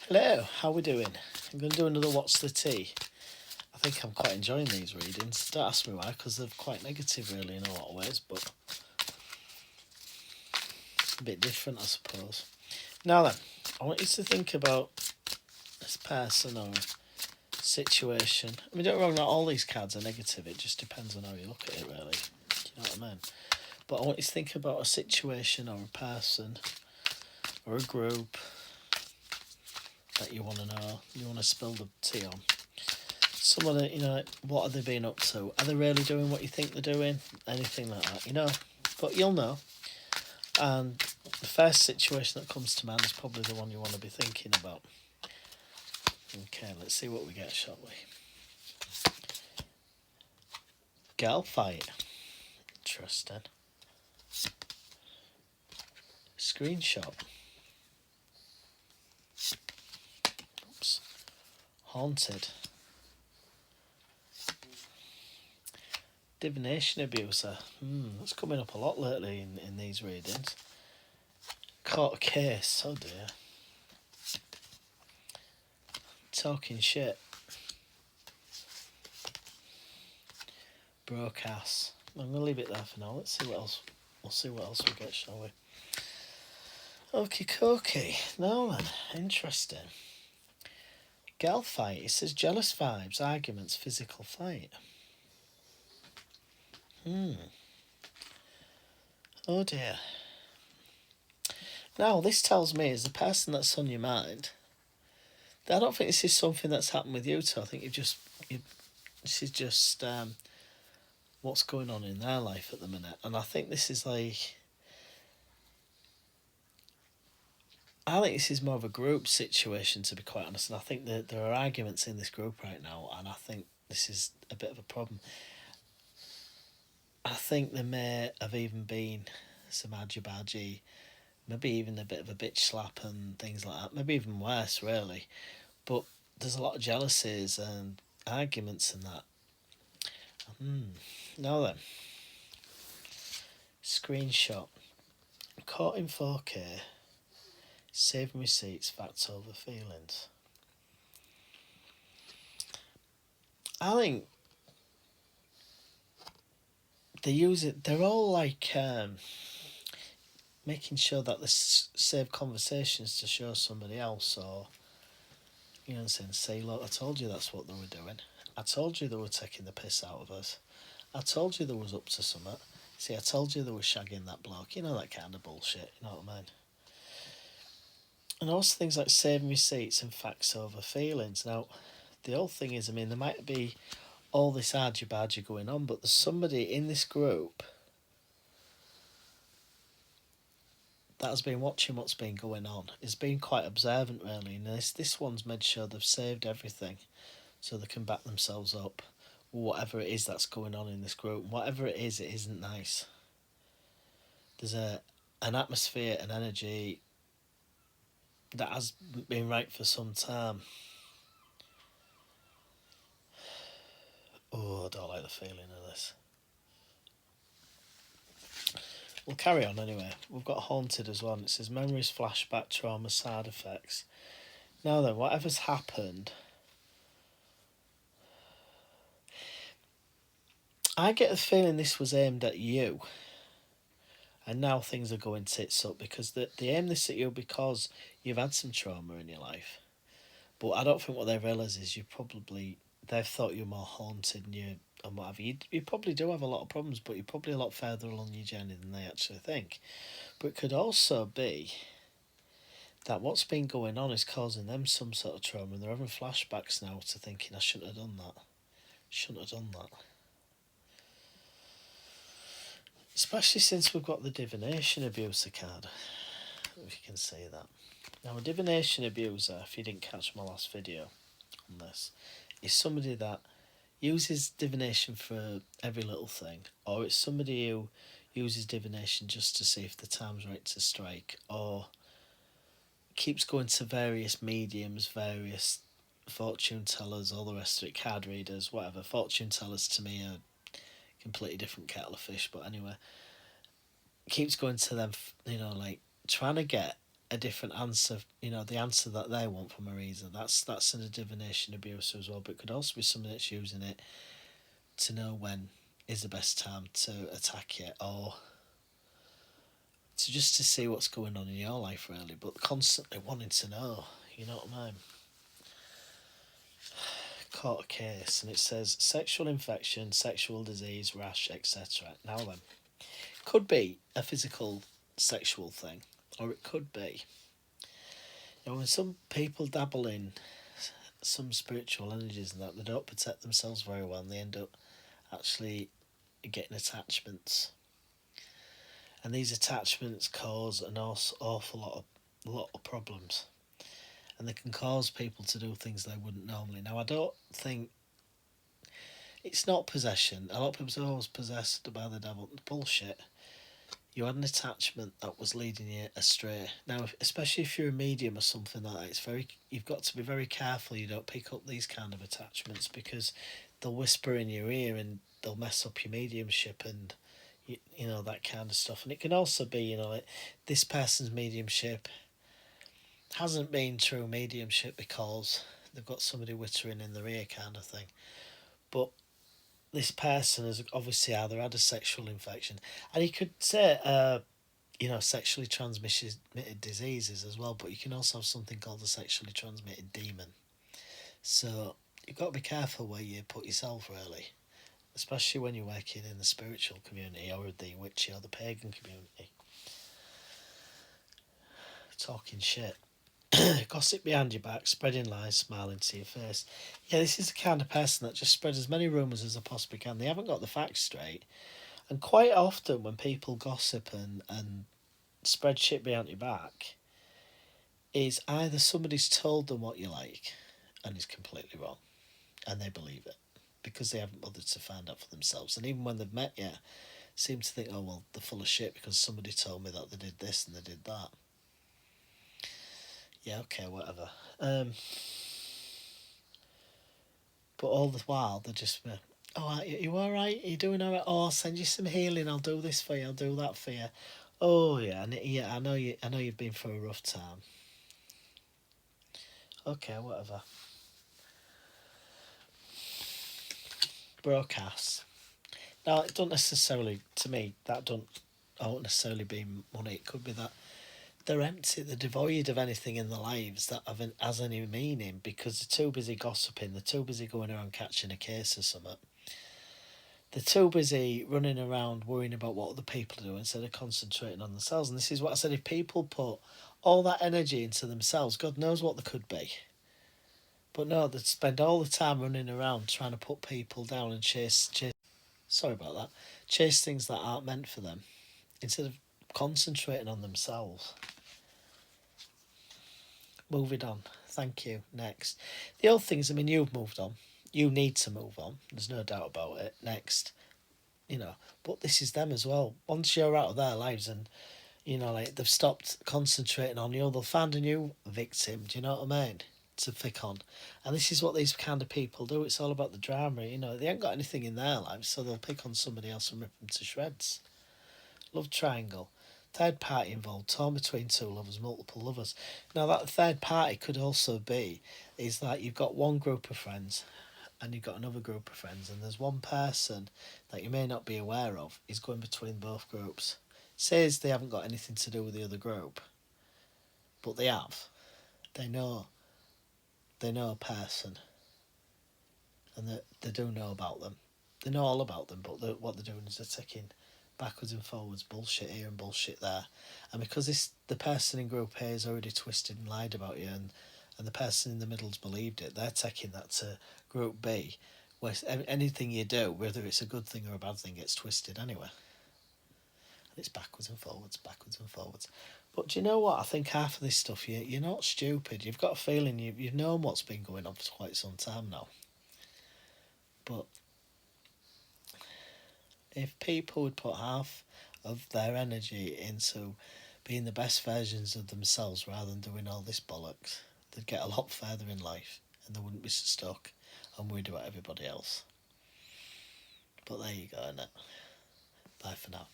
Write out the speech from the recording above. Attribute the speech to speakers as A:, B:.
A: Hello, how we doing? I'm going to do another What's the Tea. I think I'm quite enjoying these readings. Don't ask me why, because they're quite negative really in a lot of ways, but a bit different I suppose. Now then, I want you to think about this person or situation. I mean, don't get me wrong, not all these cards are negative, it just depends on how you look at it really. Do you know what I mean? But I want you to think about a situation or a person or a group that you want to know, you want to spill the tea on. Someone, what are they being up to? Are they really doing what you think they're doing? Anything like that, But you'll know. And the first situation that comes to mind is probably the one you want to be thinking about. Okay, let's see what we get, shall we? Girl fight. Interesting. Screenshot. Oops. Haunted. Divination abuser. That's coming up a lot lately in these readings. Court case. Oh dear. Talking shit. Broke ass. I'm going to leave it there for now. Let's see what else. We'll see what else we get, shall we? Okie dokie. Now then, interesting. Girl fight. It says jealous vibes, arguments, physical fight. Oh dear. Now, this tells me, as the person that's on your mind, that I don't think this is something that's happened with you two. I think this is just what's going on in their life at the minute. And I think this is I think this is more of a group situation, to be quite honest. And I think that there are arguments in this group right now, and I think this is a bit of a problem. I think there may have even been some argy-bargy, maybe even a bit of a bitch slap and things like that. Maybe even worse, really. But there's a lot of jealousies and arguments and that. Now then. Screenshot. Caught in 4K. Saving receipts, facts over feelings. I think they use it. They're all making sure that they save conversations to show somebody else, or say, look, I told you that's what they were doing. I told you they were taking the piss out of us. I told you they was up to something. See, I told you they were shagging that bloke. That kind of bullshit. You know what I mean? And also things like saving receipts and facts over feelings. Now, the whole thing is, there might be all this argy-bargy going on, but there's somebody in this group that has been watching what's been going on. Has been quite observant, really. And this one's made sure they've saved everything so they can back themselves up. Whatever it is that's going on in this group. Whatever it isn't nice. There's an atmosphere, an energy that has been right for some time. Oh, I don't like the feeling of this. We'll carry on anyway. We've got haunted as well. And it says memories, flashback, trauma, side effects. Now then, whatever's happened, I get the feeling this was aimed at you. And now things are going tits up because they aim this at you because you've had some trauma in your life. But I don't think what they realise is they've thought you're more haunted and what have you. You probably do have a lot of problems, but you're probably a lot further along your journey than they actually think. But it could also be that what's been going on is causing them some sort of trauma, and they're having flashbacks now to thinking, I shouldn't have done that. Especially since we've got the divination abuser card. If you can see that. Now, a divination abuser, if you didn't catch my last video on this, is somebody that uses divination for every little thing, or it's somebody who uses divination just to see if the time's right to strike, or keeps going to various mediums, various fortune tellers, all the rest of it, card readers, whatever. Fortune tellers to me are completely different kettle of fish, but anyway, keeps going to them, trying to get a different answer, the answer that they want from a reason. That's a divination abuser as well, but it could also be somebody that's using it to know when is the best time to attack you, or to just to see what's going on in your life really, but constantly wanting to know, you know what I mean? Caught a case and it says sexual infection, sexual disease, rash, etc. Now then, could be a physical sexual thing, or it could be, when some people dabble in some spiritual energies and that, they don't protect themselves very well and they end up actually getting attachments, and these attachments cause an awful lot of problems, and they can cause people to do things they wouldn't normally. Now I don't think it's not possession. A lot of people say, "Oh, I was possessed by the devil." Bullshit. You had an attachment that was leading you astray. Now, especially if you're a medium or something like that, you've got to be very careful you don't pick up these kind of attachments, because they'll whisper in your ear and they'll mess up your mediumship and that kind of stuff. And it can also be, like this person's mediumship hasn't been true mediumship because they've got somebody whispering in their ear kind of thing. But this person has obviously either had a sexual infection, and you could say, sexually transmitted diseases as well, but you can also have something called a sexually transmitted demon. So you've got to be careful where you put yourself, really, especially when you're working in the spiritual community or the witchy or the pagan community. Talking shit. Gossip behind your back, spreading lies, smiling to your face. Yeah, this is the kind of person that just spreads as many rumours as they possibly can. They haven't got the facts straight. And quite often when people gossip and spread shit behind your back, is either somebody's told them what you like and is completely wrong, and they believe it because they haven't bothered to find out for themselves. And even when they've met you, seem to think, oh, well, they're full of shit because somebody told me that they did this and they did that. Yeah, okay, whatever. But all the while, they're just, oh, are you all right? Are you doing all right? Oh, I'll send you some healing. I'll do this for you. I'll do that for you. Oh, yeah, I know you. I know you've been through a rough time. Okay, whatever. Broadcasts. Now, it don't necessarily, to me, that won't necessarily be money. It could be that they're empty, they're devoid of anything in their lives that has any meaning, because they're too busy gossiping, they're too busy going around catching a case or something. They're too busy running around worrying about what other people do instead of concentrating on themselves. And this is what I said, if people put all that energy into themselves, God knows what they could be. But no, they spend all the time running around trying to put people down and chase things that aren't meant for them, instead of concentrating on themselves. Moving on. Thank you. Next. The other things, you've moved on. You need to move on. There's no doubt about it. Next. But this is them as well. Once you're out of their lives and, they've stopped concentrating on you, they'll find a new victim. Do you know what I mean? To pick on. And this is what these kind of people do. It's all about the drama. They ain't got anything in their lives, so they'll pick on somebody else and rip them to shreds. Love triangle. Third party involved, torn between two lovers, multiple lovers. Now that third party could also be, is that you've got one group of friends and you've got another group of friends, and there's one person that you may not be aware of is going between both groups. Says they haven't got anything to do with the other group, but they have. They know a person, and they do know about them. They know all about them, but what they're doing is they're taking backwards and forwards bullshit here and bullshit there. And because the person in group A has already twisted and lied about you, and the person in the middle's believed it, they're taking that to group B, where anything you do, whether it's a good thing or a bad thing, gets twisted anyway. And it's backwards and forwards, backwards and forwards. But do you know what? I think half of this stuff, you're not stupid. You've got a feeling you've known what's been going on for quite some time now. But if people would put half of their energy into being the best versions of themselves rather than doing all this bollocks, they'd get a lot further in life and they wouldn't be so stuck and worried about everybody else. But there you go, innit? Bye for now.